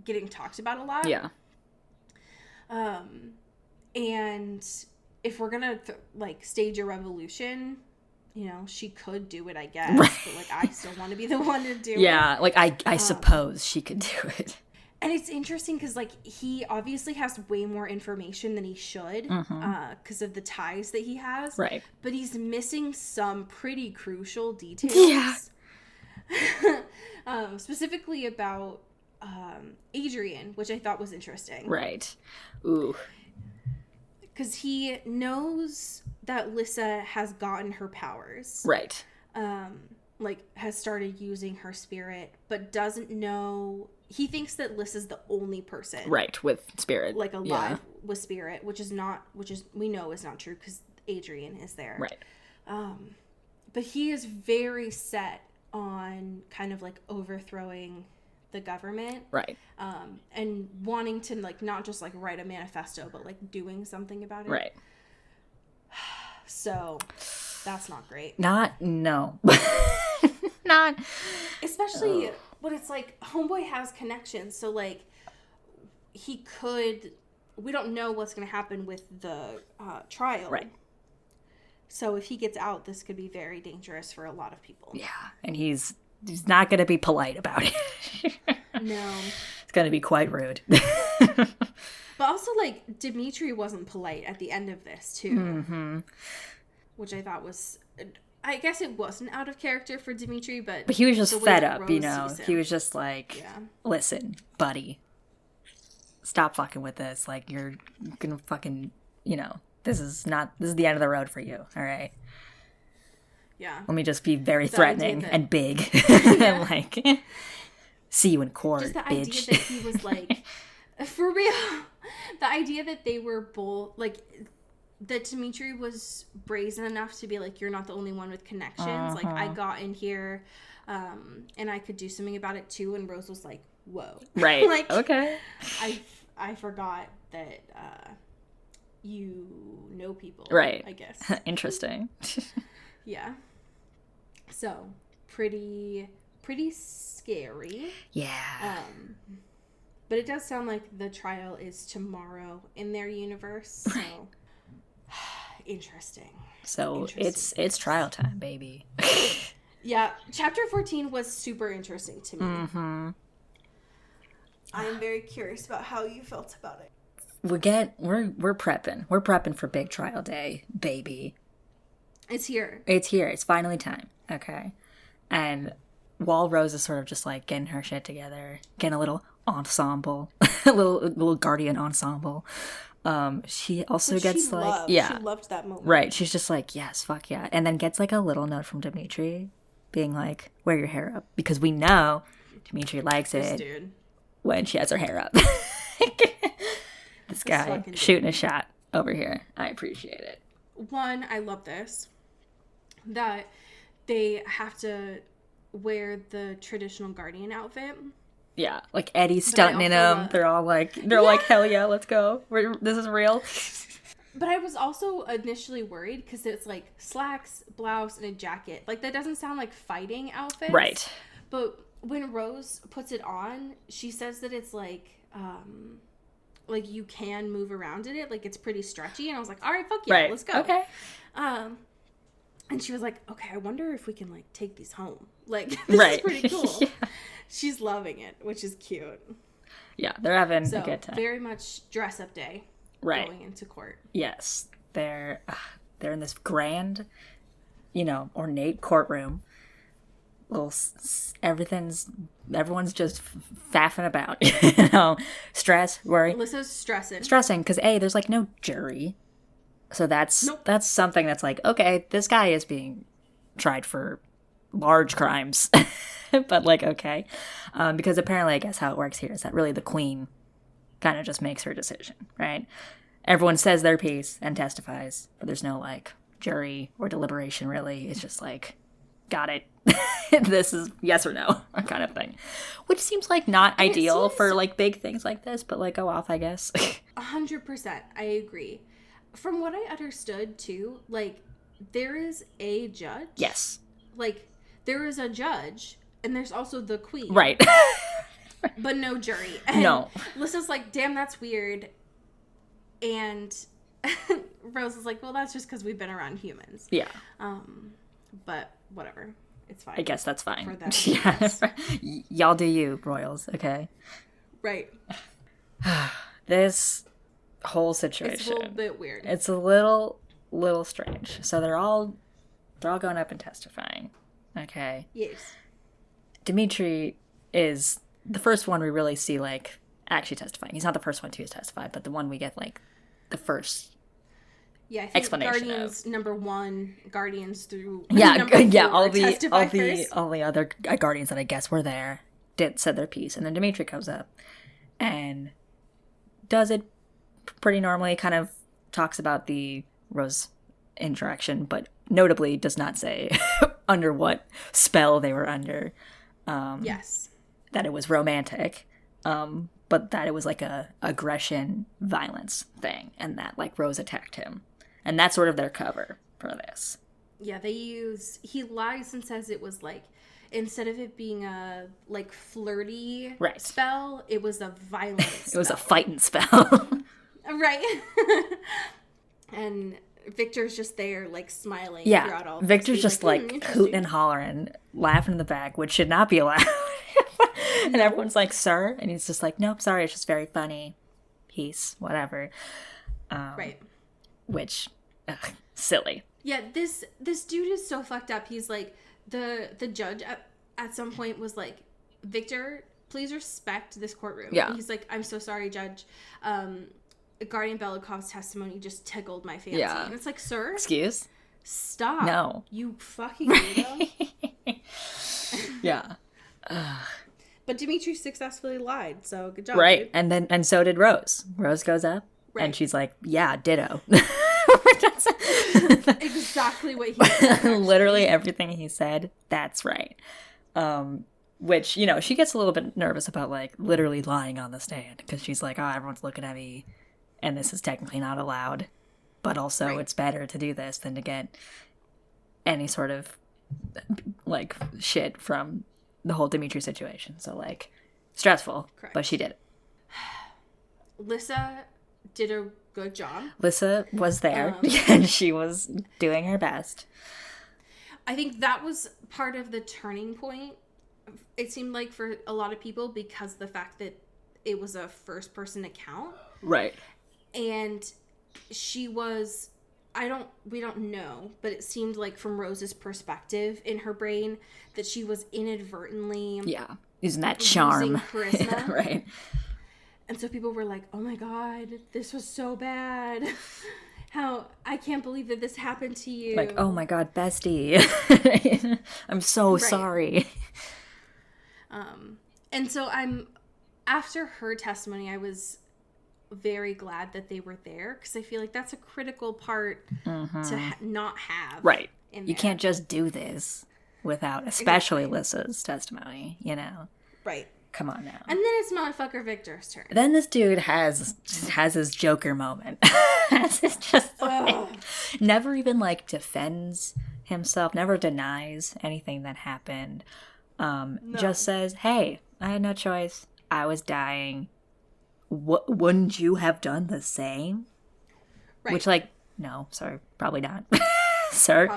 getting talked about a lot. Yeah. And if we're gonna stage a revolution, you know, she could do it, I guess. Right. But, like, I still want to be the one to do it. Yeah, like, I suppose she could do it. And it's interesting because, like, he obviously has way more information than he should because of the ties that he has. Right. But he's missing some pretty crucial details. Yeah. Specifically about Adrian, which I thought was interesting. Right. Ooh. because he knows that Lissa has gotten her powers. Right. Like, has started using her spirit, but doesn't know... He thinks that Lissa's the only person. Right, with spirit. Like, alive with spirit, which is we know is not true, because Adrian is there. Right. But he is very set on kind of, like, overthrowing the government. Right. And wanting to, like, not just, like, write a manifesto, but, like, doing something about it. Right. So, that's not great. No. Not. Especially when it's, like, Homeboy has connections, so, like, he could... We don't know what's going to happen with the trial. Right. So if he gets out, this could be very dangerous for a lot of people. Yeah, and he's not going to be polite about it. No. It's going to be quite rude. But also, like, Dimitri wasn't polite at the end of this, too. Mm-hmm. Which I thought was... I guess it wasn't out of character for Dimitri, but... But he was just fed up, you Rose know? sees him. He was just like, listen, buddy, stop fucking with this. Like, you're gonna fucking, you know, this is the end of the road for you, all right? Yeah. Let me just be very threatening and big. And, like, see you in court, just the bitch. idea that he was, like... For real. The idea that they were both, like... That Dimitri was brazen enough to be like, you're not the only one with connections. Like, I got in here, and I could do something about it too. And Rose was like, whoa. Right. Like, okay. I forgot that you know people. Right. I guess. Interesting. Yeah. So, pretty scary. Yeah. But it does sound like the trial is tomorrow in their universe. So... Interesting. So it's trial time, baby. Yeah, chapter 14 was super interesting to me. Mm-hmm. I am very curious about how you felt about it. We're prepping. We're prepping for big trial day, baby. It's here. It's here. It's finally time. Okay. And while Rose is sort of just like getting her shit together, getting a little ensemble, a little guardian ensemble. She also gets she like, loved. yeah, she loved that moment. Right. She's just like, yes, fuck yeah. And then gets like a little note from Dimitri being like, wear your hair up. Because we know Dimitri likes it when she has her hair up. This guy shooting a shot over here. I appreciate it. One, I love this. That they have to wear the traditional Guardian outfit. Yeah, like Eddie's stunting in them. They're all like, like, hell yeah, let's go. This is real. But I was also initially worried because it's like slacks, blouse, and a jacket. Like, that doesn't sound like fighting outfits. Right. But when Rose puts it on, she says that it's like you can move around in it. Like, it's pretty stretchy. And I was like, all right, fuck yeah, let's go. Okay. And she was like, okay, I wonder if we can, like, take these home. Like, this is pretty cool. Yeah. She's loving it, which is cute. Yeah, they're having a good time. Very much dress-up day. Right. Going into court. Yes. They're in this grand, ornate courtroom. Everyone's just faffing about, stress, worry. Alyssa's stressing. Because there's like no jury. So that's something that's like, okay, this guy is being tried for large crimes. But like, okay. Because apparently I guess how it works here is that really the queen kind of just makes her decision, right? Everyone says their piece and testifies, but there's no like jury or deliberation really. It's just like, got it. This is yes or no kind of thing. Which seems like not ideal for like big things like this, but like go off, I guess. 100%. I agree. From what I understood too, like there is a judge. Yes. Like there is a judge and there's also the queen. Right. But no jury. And no. Lissa's like, damn, that's weird. And Rose is like, well, that's just because we've been around humans. Yeah. But whatever. It's fine. I guess that's fine. For them. Yeah. Y'all do you, royals, okay? Right. This whole situation. It's a little bit weird. It's a little strange. So they're all going up and testifying. Okay. Yes. Dimitri is the first one we really see like actually testifying. He's not the first one to testify, but the one we get like the first Yeah, I think explanation Guardians number 1, Guardians through yeah, number 4 all testify first. the other Guardians that I guess were there said their piece, and then Dimitri comes up and does it pretty normally, kind of talks about the Rose interaction, but notably does not say under what spell they were under. Yes. That it was romantic, but that it was like a aggression, violence thing, and that like Rose attacked him, and that's sort of their cover for this. Yeah, he lies and says it was like, instead of it being a like flirty spell, it was a violent spell. It was a fighting spell. Right. And Victor's just there, like, smiling throughout all this. Victor's just, like hooting and hollering, laughing in the back, which should not be allowed. And everyone's like, sir? And he's just like, nope, sorry, it's just very funny. Peace, whatever. Right. Which, silly. Yeah, this dude is so fucked up. He's like, the judge at some point was like, Victor, please respect this courtroom. Yeah. And he's like, I'm so sorry, Judge. Guardian Belikov's testimony just tickled my fancy. Yeah. And it's like, sir? Excuse? Stop. No. You fucking weirdo. Yeah. But Dimitri successfully lied, so good job. Right. Dude. And so did Rose. Rose goes up and she's like, yeah, ditto. Exactly what he said. Literally everything he said, that's right. Which, you know, she gets a little bit nervous about, like, literally lying on the stand. Because she's like, oh, everyone's looking at me. And this is technically not allowed. But also, it's better to do this than to get any sort of, like, shit from the whole Dimitri situation. So, like, stressful. Correct. But she did it. Lissa did a good job. Lissa was there. And she was doing her best. I think that was part of the turning point. It seemed like for a lot of people, because the fact that it was a first person account. Right. And she was, we don't know, but it seemed like from Rose's perspective in her brain that she was inadvertently using that charm. Charisma. Right. And so people were like, oh my God, this was so bad. How, I can't believe that this happened to you. Like, oh my God, bestie. I'm so sorry. And so after her testimony, I was very glad that they were there, because I feel like that's a critical part to not have. Right. You can't just do this without, especially Lissa's testimony, you know? Right. Come on now. And then it's motherfucker Victor's turn. Then this dude has his Joker moment. It's just like, never even like defends himself, never denies anything that happened. Just says, hey, I had no choice. I was dying. Wouldn't you have done the same? Right. Which, like, no, sorry, probably not. Sir?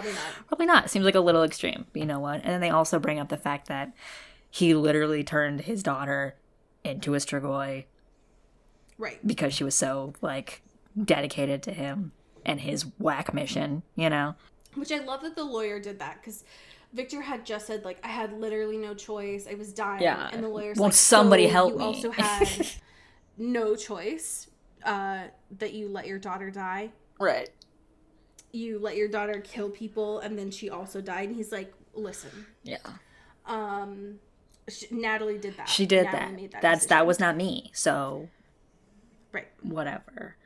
Probably not. Seems like a little extreme, but you know what? And then they also bring up the fact that he literally turned his daughter into a Strigoi. Right. Because she was so, like, dedicated to him and his whack mission, you know? Which I love that the lawyer did that, because Victor had just said, like, I had literally no choice. I was dying. Yeah. And the lawyer's Won't somebody so help you me? Also had no choice that you let your daughter die. Right. You let your daughter kill people, and then she also died. And he's like, listen. Yeah. Natalie did that. She did Natalie made that. That was not me. So. Right. Whatever.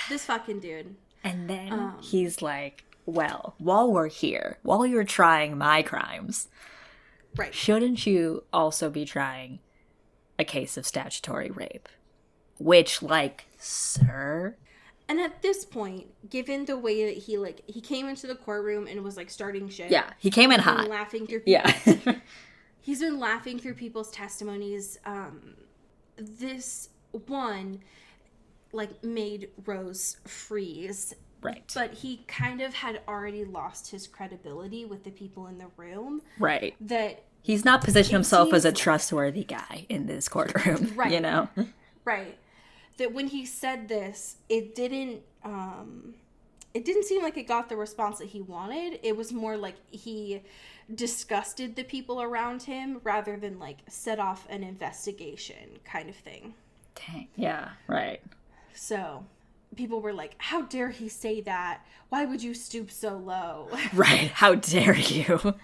This fucking dude. And then he's like, well, while we're here, while you're trying my crimes, right, shouldn't you also be trying a case of statutory rape? Which, like, sir? And at this point, given the way that he came into the courtroom and was, like, starting shit. Yeah, he came in hot. Laughing through he's been laughing through people's testimonies. This one, like, made Rose freeze. Right. But he kind of had already lost his credibility with the people in the room. Right. That he's not positioned himself as a trustworthy guy in this courtroom. Right. You know? Right. That when he said this, it didn't seem like it got the response that he wanted. It was more like he disgusted the people around him rather than, like, set off an investigation kind of thing. Dang. Yeah, right. So, people were like, how dare he say that? Why would you stoop so low? Right. How dare you?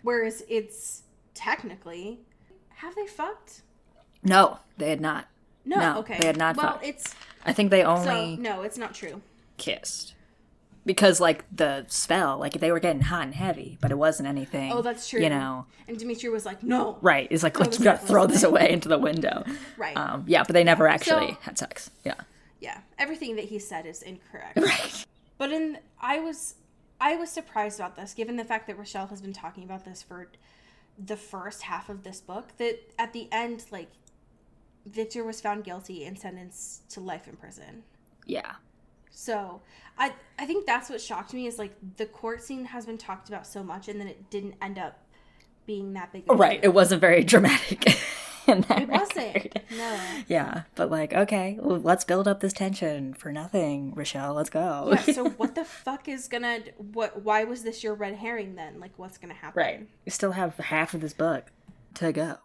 Whereas it's technically, have they fucked? No, they had not. No, okay. They had not well, fucked. it's I think they so only no, it's not true. kissed. Because, like, the spell, like, they were getting hot and heavy, but it wasn't anything. Oh, that's true. You know. And Dimitri was like, no. Right. It's like, Throw let's this gotta out throw the this away into the window. Right. Yeah, but they never actually had sex. Yeah. Yeah. Everything that he said is incorrect. Right. But I was surprised about this, given the fact that Rochelle has been talking about this for the first half of this book, that at the end, like, Victor was found guilty and sentenced to life in prison. Yeah. So I think that's what shocked me, is like the court scene has been talked about so much, and then it didn't end up being that big of a Right. deal. It wasn't very dramatic. It wasn't. No. Yeah. But, like, okay, well, let's build up this tension for nothing, Rochelle. Let's go. Yeah, so what the fuck is gonna, why was this your red herring then? Like, what's gonna happen? Right. You still have half of this book to go.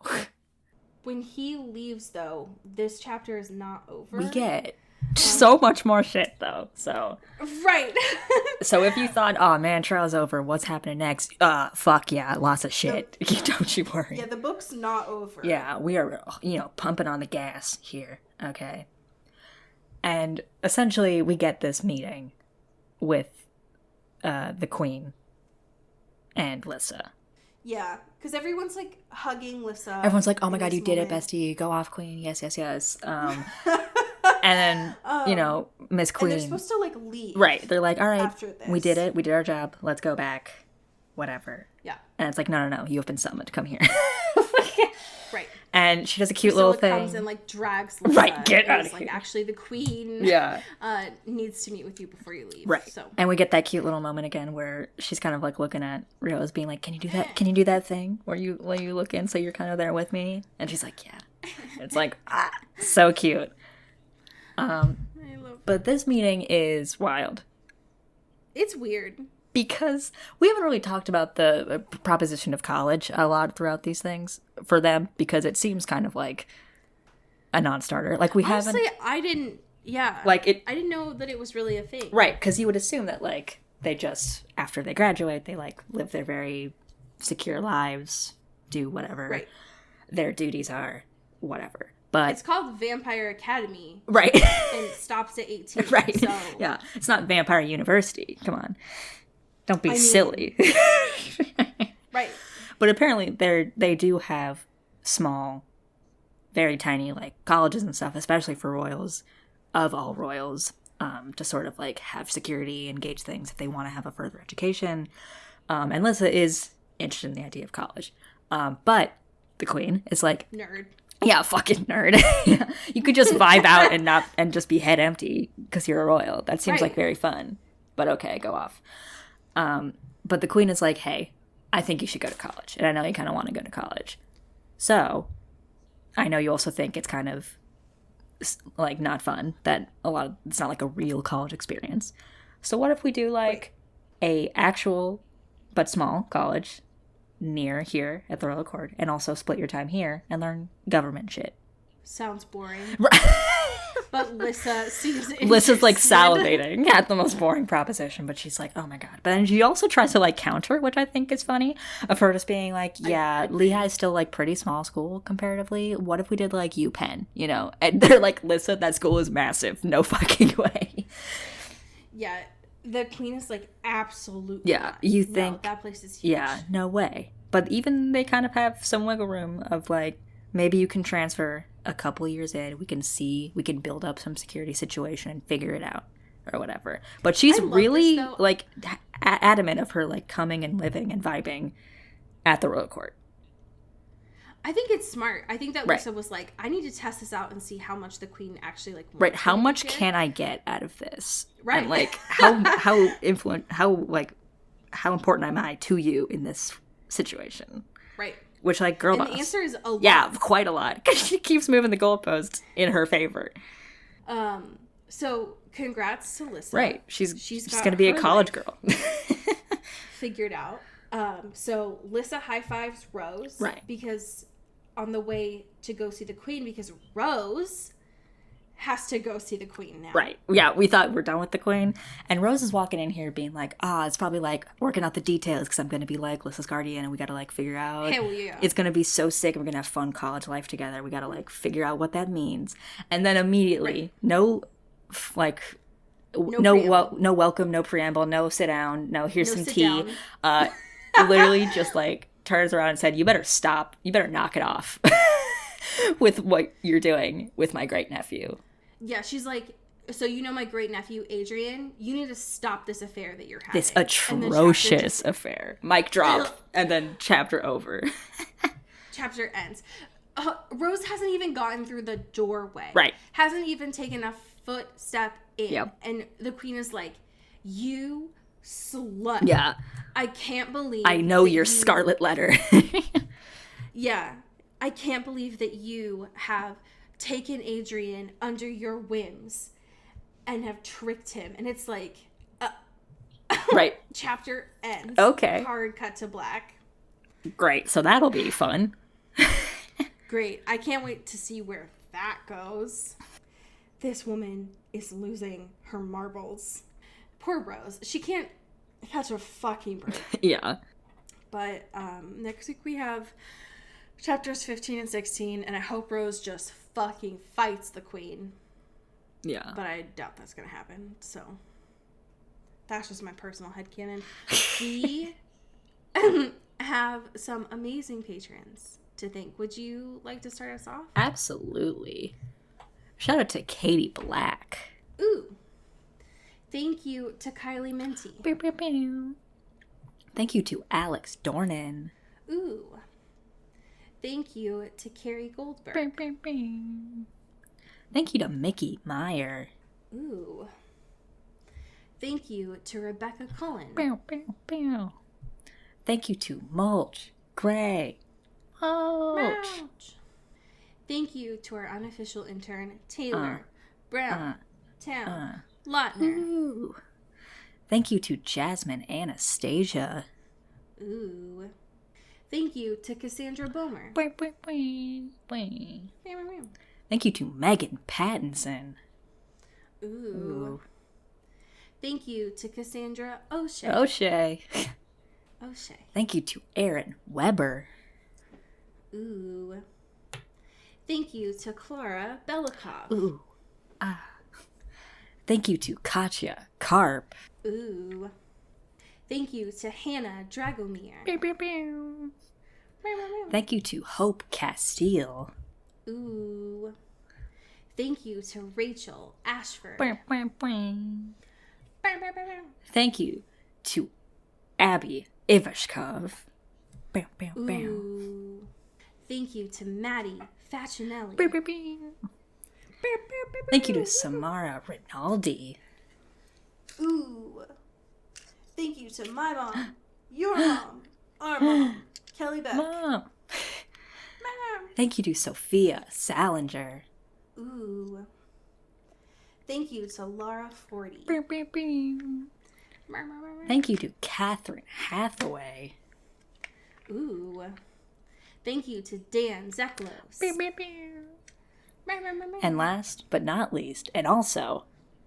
When he leaves, though, this chapter is not over. We get so much more shit, though. So Right. so if you thought, oh man, trial's over, what's happening next? Fuck yeah, lots of shit. Don't you worry. Yeah, the book's not over. Yeah, we are, pumping on the gas here. Okay. And essentially, we get this meeting with the Queen and Lissa. Yeah, because everyone's, like, hugging Lissa. Everyone's like, oh my in god, this you did it, moment. bestie. Go off, Queen. Yes, yes, yes. And then, Miss Queen. And they're supposed to, like, leave. Right. They're like, all right, after this. we did it. We did our job. Let's go back. Whatever. Yeah. And it's like, no. You have been summoned. Come here. Right. And she does a cute Priscilla little thing. comes and, like, drags Lissa. Right, get and outta is like, here. actually, the Queen Yeah. needs to meet with you before you leave. Right. So. And we get that cute little moment again where she's kind of like looking at Rose being like, can you do that? Can you do that thing where you look in so you're kind of there with me? And she's like, yeah. It's like, so cute. I love But this meeting is wild. It's weird. Because we haven't really talked about the proposition of college a lot throughout these things for them, because it seems kind of like a non-starter. Like, we haven't... Honestly, I didn't... Yeah. Like, it... I didn't know that it was really a thing. Right, because you would assume that, like, they just, after they graduate, they, like, live their very secure lives, do whatever their duties are, whatever. But... It's called Vampire Academy. Right. And it stops at 18. Right. So... Yeah. It's not Vampire University. Come on. Don't be I mean- silly. Right. But apparently they do have small, very tiny, like, colleges and stuff, especially for royals, of all royals, to sort of, like, have security, engage things if they want to have a further education. And Lissa is interested in the idea of college. But the Queen is like, Nerd. yeah, fucking nerd. You could just vibe out and just be head empty because you're a royal. That seems like very fun. But okay, go off. But the Queen is like, hey, I think you should go to college. And I know you kind of want to go to college. So I know you also think it's kind of, like, not fun, that it's not like a real college experience. So what if we do, like, a actual but small college near here at the Royal Court, and also split your time here and learn government shit? Sounds boring. But Lissa seems Lissa's like interested. salivating at the most boring proposition, but she's like, oh my god. But then she also tries to, like, counter, which I think is funny, of her just being like, yeah, Lehigh's still, like, pretty small school comparatively. What if we did, like, UPenn, you know? And they're like, Lissa, that school is massive. No fucking way. Yeah, the Queen is like, absolutely Yeah, not. you No, think... that place is huge. Yeah, no way. But even they kind of have some wiggle room of, like, maybe you can transfer a couple years in, we can build up some security situation and figure it out or whatever. But she's I love really this, though. like adamant of her, like, coming and living and vibing at the Royal Court. I think it's smart. I think that Right. Lissa was like, I need to test this out and see how much the Queen actually, like, wants Right, how me to much share. can I get out of this? Right. And, like, how important am I to you in this situation? Right. Which, like, girl And boss. the answer is a lot. Yeah, quite a lot. Because she keeps moving the goalposts in her favor. So congrats to Lissa. Right. She's got going to be a her college life girl. figured out. So Lissa high fives Rose. Right. Because on the way to go see the Queen, because Rose has to go see the queen now. Right. Yeah, we thought we're done with the queen. And Rose is walking in here being like, it's probably like working out the details because I'm going to be like Lissa's guardian and we got to like figure out. Hell yeah. It's going to be so sick. We're going to have fun college life together. We got to like figure out what that means. And then immediately, no welcome, no preamble, no sit down, no here's some tea. Literally just like turns around and said, you better stop. You better knock it off with what you're doing with my great nephew. Yeah, she's like, so you know my great nephew Adrian, you need to stop this affair that you're having. This atrocious affair. Mic drop, and then chapter over. Chapter ends. Rose hasn't even gotten through the doorway. Right. Hasn't even taken a footstep in. Yep. And the queen is like, you slut. Yeah. I can't believe I know your scarlet letter. Yeah. I can't believe that you have taken Adrian under your whims and have tricked him. And it's like, right. Chapter ends. Okay. Hard cut to black. Great. So that'll be fun. Great. I can't wait to see where that goes. This woman is losing her marbles. Poor Rose. She can't catch a fucking break. Yeah. But next week we have chapters 15 and 16, and I hope Rose just fucking fights the queen. Yeah. But I doubt that's going to happen, so that's just my personal headcanon. We have some amazing patrons to thank. Would you like to start us off? Absolutely. Shout out to Katie Black. Ooh. Thank you to Kylie Minty. Pew, pew, pew. Thank you to Alex Dornan. Ooh. Thank you to Carrie Goldberg. Pew, pew, pew. Thank you to Mickey Meyer. Ooh. Thank you to Rebecca Cullen. Pew, pew, pew. Thank you to Mulch Gray. Mulch. Thank you to our unofficial intern, Taylor Brown Town Lautner. Ooh. Thank you to Jasmine Anastasia. Ooh. Thank you to Cassandra Bomer. Thank you to Megan Pattinson. Ooh. Thank you to Cassandra O'Shea. O'Shea. Thank Thank you to Aaron Weber. Ooh. Thank you to Clara Belikov. Ooh. Thank you to Katya Karp. Ooh. Thank you to Hannah Dragomir. Thank you to Hope Castile. Ooh. Thank you to Rachel Ashford. Thank you to Abby Ivashkov. Ooh. Thank you to Maddie Facinelli. Thank you to Samara Rinaldi. Ooh. Thank you to my mom, your mom, our mom, Kelly Beck. Mom. Mom. Thank you to Sophia Salinger. Ooh. Thank you to Laura Forty. Thank you to Catherine Hathaway. Ooh. Thank you to Dan Zeklos. And last but not least, and also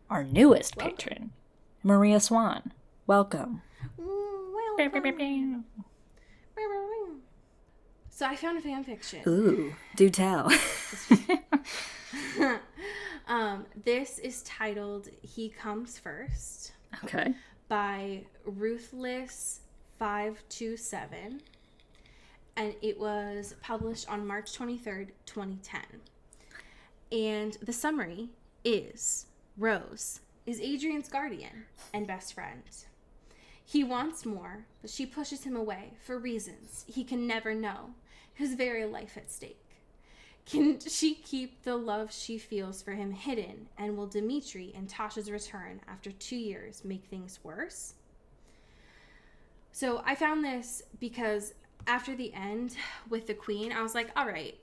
our newest patron, Maria Swan. Welcome. Welcome. So I found a fan fiction. Ooh, do tell. This is titled He Comes First Okay. by Ruthless527. And it was published on March 23rd, 2010. And the summary is Rose is Adrian's guardian and best friend. He wants more, but she pushes him away for reasons he can never know, his very life at stake. Can she keep the love she feels for him hidden, and will Dimitri and Tasha's return after 2 years make things worse? So I found this because after the end with the queen, I was like, all right,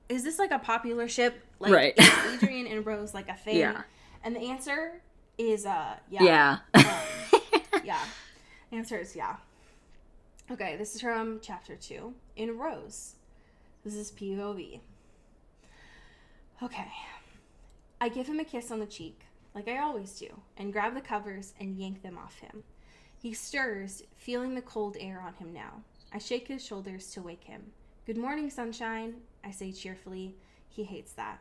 is this like a popular ship? Like, right. Is Adrian and Rose like a thing? Yeah. And the answer is, yeah. Yeah. Yeah. The answer is yeah. Okay, this is from chapter 2 in Rose. This is POV. Okay. I give him a kiss on the cheek, like I always do, and grab the covers and yank them off him. He stirs, feeling the cold air on him now. I shake his shoulders to wake him. "Good morning, sunshine," I say cheerfully. He hates that.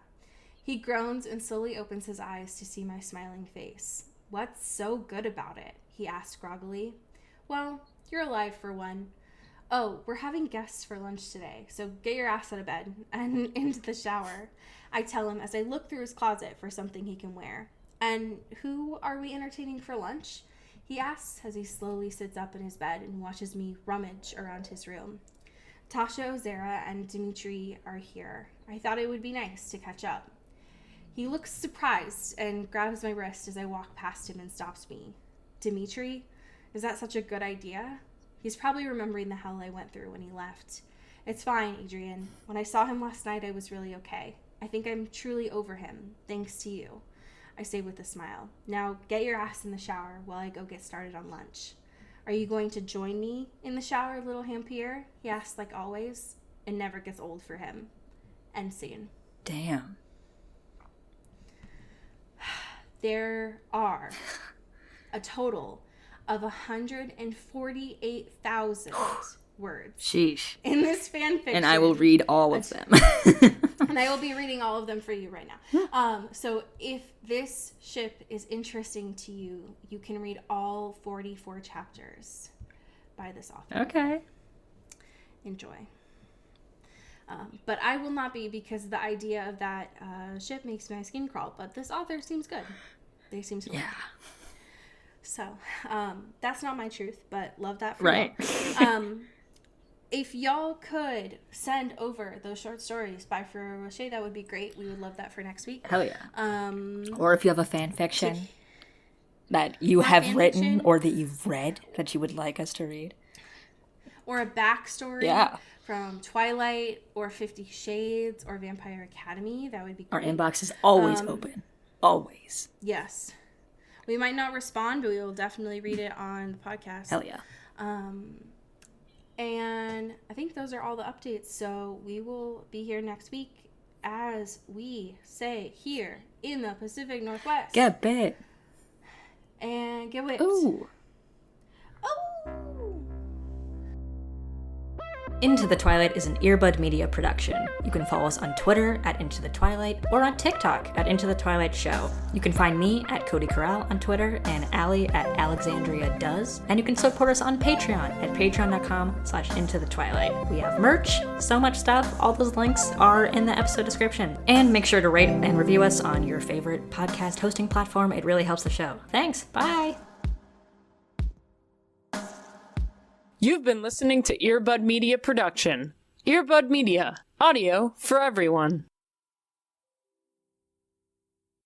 He groans and slowly opens his eyes to see my smiling face. "What's so good about it?" he asks groggily. "Well, you're alive for one. Oh, we're having guests for lunch today, so get your ass out of bed and into the shower," I tell him as I look through his closet for something he can wear. "And who are we entertaining for lunch?" he asks as he slowly sits up in his bed and watches me rummage around his room. "Tasha Ozera and Dimitri are here. I thought it would be nice to catch up." He looks surprised and grabs my wrist as I walk past him and stops me. "Dimitri? Is that such a good idea?" He's probably remembering the hell I went through when he left. "It's fine, Adrian. When I saw him last night, I was really okay. I think I'm truly over him, thanks to you," I say with a smile. "Now get your ass in the shower while I go get started on lunch." "Are you going to join me in the shower, little Hampier?" he asks like always. It never gets old for him. End scene. Damn. There are a total of 148,000 words Sheesh. in this fan fiction. And I will read all of them. And I will be reading all of them for you right now. So if this ship is interesting to you, you can read all 44 chapters by this author. Okay. Enjoy. But I will not be, because the idea of that ship makes my skin crawl. But this author seems good. They seem to like it. So that's not my truth, but love that for right. y'all. If y'all could send over those short stories by Ferrero Rocher, that would be great. We would love that for next week. Hell yeah. Or if you have a fan fiction that you My have fan written fiction? or that you've read that you would like us to read. Or a backstory from Twilight or 50 Shades or Vampire Academy, that would be Our great. inbox is always open. Always. Yes. We might not respond, but we will definitely read it on the podcast. Hell yeah. And I think those are all the updates. So we will be here next week, as we say here in the Pacific Northwest. Get bit. And get whipped. Ooh. Oh! Into the Twilight is an Earbud Media production. You can follow us on Twitter at Into the Twilight or on TikTok at Into the Twilight Show. You can find me at Cody Corral on Twitter and Allie at Alexandria Does. And you can support us on Patreon at patreon.com/Into the Twilight. We have merch, so much stuff. All those links are in the episode description. And make sure to rate and review us on your favorite podcast hosting platform. It really helps the show. Thanks. Bye. You've been listening to Earbud Media Production. Earbud Media, audio for everyone.